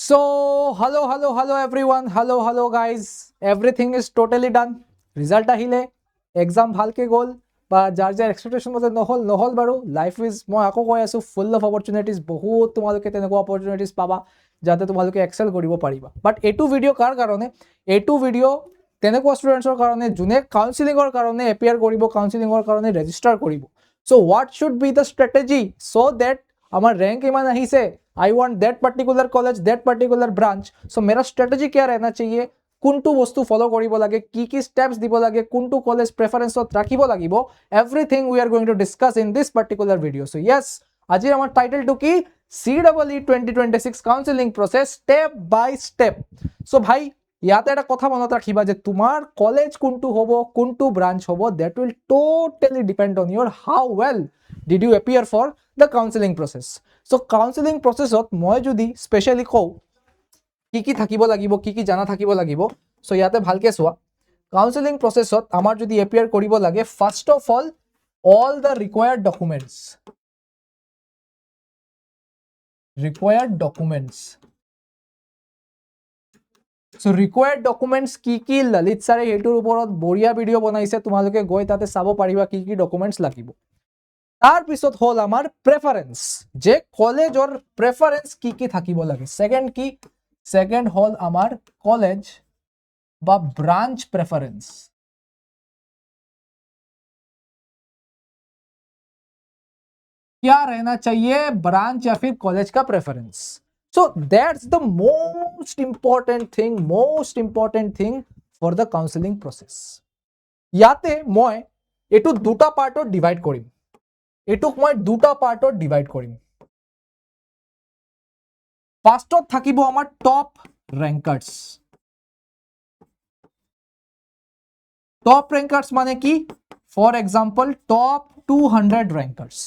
So, hello everyone. Hello guys. Everything is totally done. Result আহিলে, exam ভালকে গ'ল বা যাৰ এক্সপেক্টেশন মতে নহল বাৰু লাইফ ইজ মই আকৌ কৈ আছো ফুল অফ অপৰচুনিটিজ বহুত তোমালোকে তেনেকুৱা অপৰচুনিটিজ পাবা যাতে তোমালোকে এক্সেল কৰিব পাৰিবা বাট এইটো ভিডিঅ' কাৰ কাৰণে এইটো ভিডিঅ' তেনেকুৱা ষ্টুডেণ্টছৰ কাৰণে যোনে কাউন্সেলিঙৰ কাৰণে এপিয়াৰ কৰিব কাউন্সেলিঙৰ কাৰণে ৰেজিষ্টাৰ কৰিব so what should be the strategy so that আমার रैंक इमान আহিছে I want that particular college that particular branch सो मेरा स्ट्रेटेजी क्या रहना चाहिए কোনটো বস্তু ফলো কৰিব লাগে কি স্টেপস দিব লাগে কোনটো কলেজ প্ৰেফাৰেন্সত ৰাখিব লাগিব everything we are going to discuss in this particular video so yes আজি আমাৰ টাইটেলটো কি CEE 2026 কাউন্সেলিং প্ৰসেস স্টেপ বাই স্টেপ সো ভাই ইয়াতে এটা কথা মনত ৰাখিবা যে তোমাৰ কলেজ কোনটো হ'ব কোনটো ব্ৰাঞ্চ হ'ব that will totally depend on your how well did you appear for the counselling process so counselling প্ৰসেসত মই যদি স্পেশালি কওঁ কি থাকিব লাগিব কি জানা থাকিব লাগিব সো ইয়াতে ভালকে চোৱা কাউন্সেলিং প্ৰসেসত আমাৰ যদি এপিয়াৰ কৰিব লাগে first of all the required documents so required documents কি ললিত ছাৰে হেটোৰ ওপৰত বঢ়িয়া ভিডিও বনাইছে তোমালোকে গৈ তাতে চাব পাৰিবা কি ডকুমেন্টস লাগিব তাৰ পিছত হল আমাৰ প্ৰেফাৰেন্স যে কলেজৰ প্রেফারেন্স কি থাকিব লাগে সেকেন্ড হল আমার কলেজ বা ব্রাঞ্চ প্রেফারেন্স क्या रहना चाहिए ब्रांच या फिर कॉलेज का preference so that's the most important thing for the counselling process ইয়াতে মই এটো দুটা পার্টত ডিভাইড কৰিম এটুক মই দুটা পাৰ্টত ডিভাইড কৰিম ফাৰ্স্টত থাকিব আমাৰ টপ ৰ্যাঙ্কাৰ্স মানে কি ফৰ এক্সাম্পল টপ 200 ৰ্যাঙ্কাৰ্স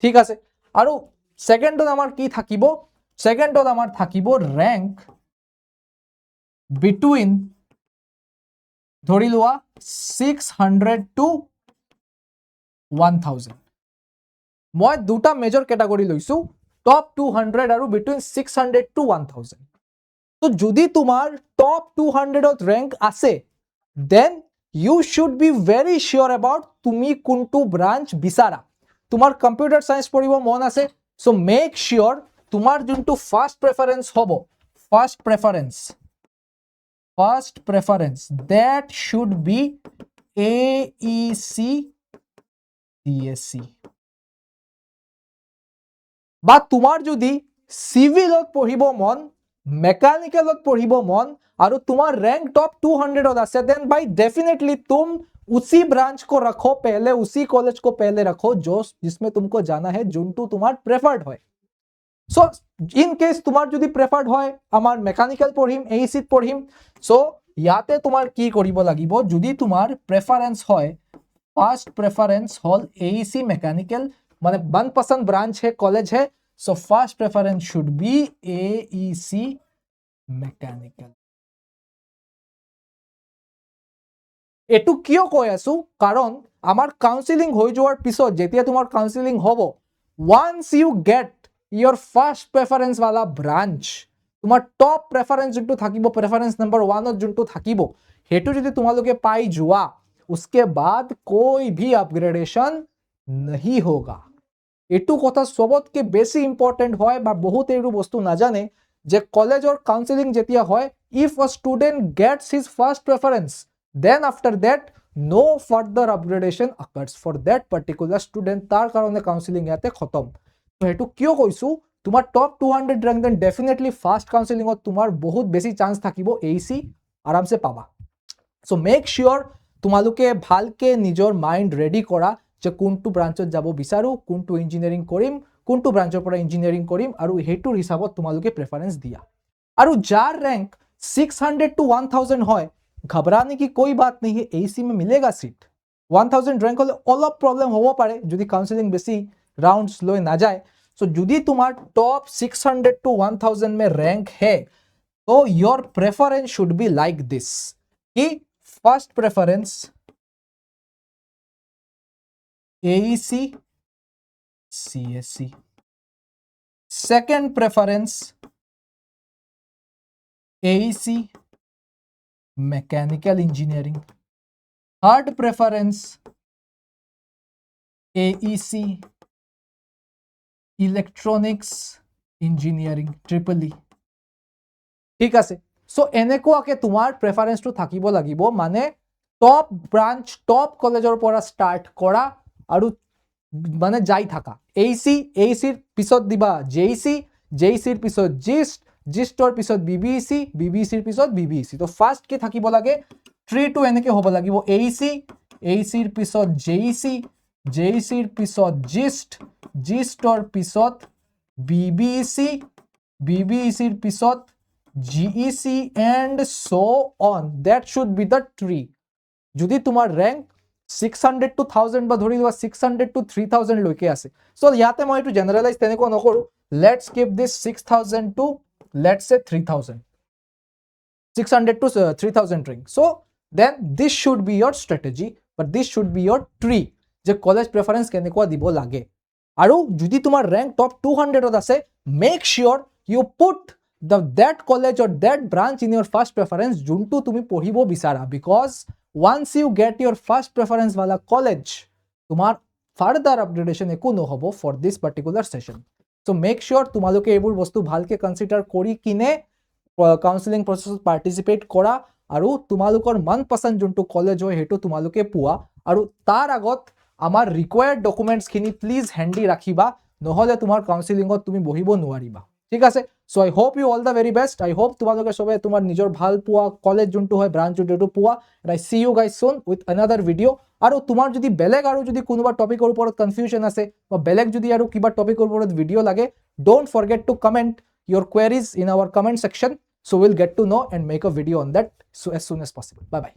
ঠিক আছে আৰু সেকেন্ডত আমাৰ কি থাকিব সেকেন্ডত আমাৰ থাকিব ৰ্যাঙ্ক বিটুইন ধৰি লোৱা 600 টু 1000 মই দুটা মেজৰ ক্যাটাগৰি লৈছো টপ 200 আৰু বিটুইন 600 টু 1000 তো যদি তোমাৰ টপ 200 ত ৰ্যাঙ্ক আছে then you should be very sure about তুমি কোনটো ব্রাঞ্চ বিচাৰা তোমাৰ কম্পিউটাৰ সায়েন্স পঢ়িব মন আছে সো মেক শিওৰ তোমাৰ যোনটো first preference that should be AEC CSC বা তোমাৰ যদি সিভিলত পঢ়িব মন মেকানিক্যালত পঢ়িব মন और तुम्हारा रैंक टॉप 200 होता है देन भाई डेफिनेटली तुम उसी ब्रांच को रखो पहले उसी कॉलेज को पहले रखो जो जिसमें तुमको जाना है जोंटू तुम्हार प्रेफर्ड है सो इन केस तुम्हार যদি প্রেফার্ড হয় আমার মেকানিক্যাল পঢ়িম এইসি পঢ়িম সো ইয়াতে তোমার কি কৰিব লাগিব যদি তোমার প্রেফারেন্স হয় ফার্স্ট প্রেফারেন্স হল এইসি মেকানিক্যাল মানে मनपसंद ब्रांच है कॉलेज है so first preference should B AEC mechanical এটু কিয় কৈ আছো কাৰণ আমাৰ কাউন্সেলিং হৈ যোৱাৰ পিছত যেতিয়া তোমাৰ কাউন্সেলিং হ'ব once you get your first preference वाला branch তোমাৰ টপ প্ৰেফাৰেন্স যোনটো থাকিব প্ৰেফাৰেন্স নাম্বাৰ 1 ত যোনটো থাকিব হেতু যদি তোমালোকে পাই যোৱা उसके बाद कोई भी अपग्रेडेशन नहीं होगा এটু কথা সবতকে বেছি ইম্পর্টেন্ট হয় বা বহুত এৰু বস্তু নাজানে যে কলেজৰ কাউন্সেলিং যেতিয়া হয় if a student gets his first preference then after that no further upgradation occurs for that particular student tar karone counseling yate khatam to hetu kyo koisu tumar top 200 rank then definitely fast counseling ot tumar bahut beshi chance thakibo AC aram se paba so make sure tumaluke bhalke nijor mind ready kora je kuntu branchot jabo bisaru kuntu engineering korim kuntu branchor pora engineering korim aru hetur hisabot tumaluke preference dia aru jar rank 600 to 1000 hoy घबराने की कोई बात नहीं है AC में मिलेगा seat 1000 rank হলে অলপ problem হ'ব পাৰে যদি কাউন্সেলিং বেশি রাউন্ডস লৈ না যায় সো যদি তোমার टॉप 600 टू 1000 में रैंक है तो your preference should be like this कि first preference AEC CSC second preference AEC, mechanical engineering. Third preference, AEC, electronics engineering, triple E. ঠিক আছে, সো এনেকুৱাকে তোমাৰ প্ৰেফাৰেন্সটো থাকিব লাগিব, মানে টপ ব্ৰাঞ্চ টপ কলেজৰ পৰা ষ্টাৰ্ট কৰা আৰু মানে যাই থাকা। এইচিৰ পিছত দিবা জেইচিৰ পিছত জিষ্টৰ পিছত বিবিইচিৰ পিছত বিবিইচি। তো ফাৰ্ষ্ট কি থাকিব লাগে, ট্ৰিটো এনেকে হ'ব লাগিব, এইচিৰ পিছত জেইচিৰ পিছত জিষ্টৰ পিছত বিবিইচিৰ পিছত GEC and so on. That should be the tree. যদি তোমাৰ ৰেংক 600 to 1000 বা ধৰি লোৱা 600 to 3000 লৈকে আছে, সো ইয়াতে মই এইটো জেনাৰেলাইজ তেনেকুৱা নকৰো, let's keep this 6000 to let's say 3000, 600 to 3000 ring. So then this should be your strategy, but this should be your tree, যে কলেজ প্ৰেফাৰেন্স কেনেকুৱা দিব লাগে। আৰু যদি তোমাৰ ৰেংক টপ 200 আছে, make sure you put that college or that branch in your first preference juntu tumi পঢ়িব বিচাৰা, because once you get your first preference wala college, tumar further upgradation ekku nohobo for this particular session. So make sure তোমালোকে এইবোৰ বস্তু ভালকে consider কৰি কিনে counselling প্ৰসেছত পাৰ্টিসিপেট কৰা, আৰু তোমালোকৰ মন পছন্দ যোনটো কলেজ হয় হেটো তোমালোকে পোৱা। আৰু তাৰ আগত আমাৰ ৰিকোয়াৰ্ড ডকুমেন্টস খিনি প্লিজ হ্যান্ডি ৰাখিবা, নহলে তোমাৰ কাউন্সেলিংত তুমি বহিব নোৱাৰিবা, ঠিক আছে। So I hope you all the very best. I hope তোমালোকে সবে তোমাৰ নিজৰ ভাল পোৱা কলেজ যোনটো হয় ব্ৰাঞ্চ যোনটো পোৱা। And I C U guys soon with another video'. আৰু তোমাৰ যদি বেলেগ আৰু যদি কোনোবা টপিকৰ ওপৰত কনফিউজন আছে, বা বেলেগ যদি আৰু কিবা টপিকৰ ওপৰত ভিডিঅ' লাগে, don't forget two comment your queries in our comment section, so we'll get to know and make a video on that so as soon as possible. Bye bye.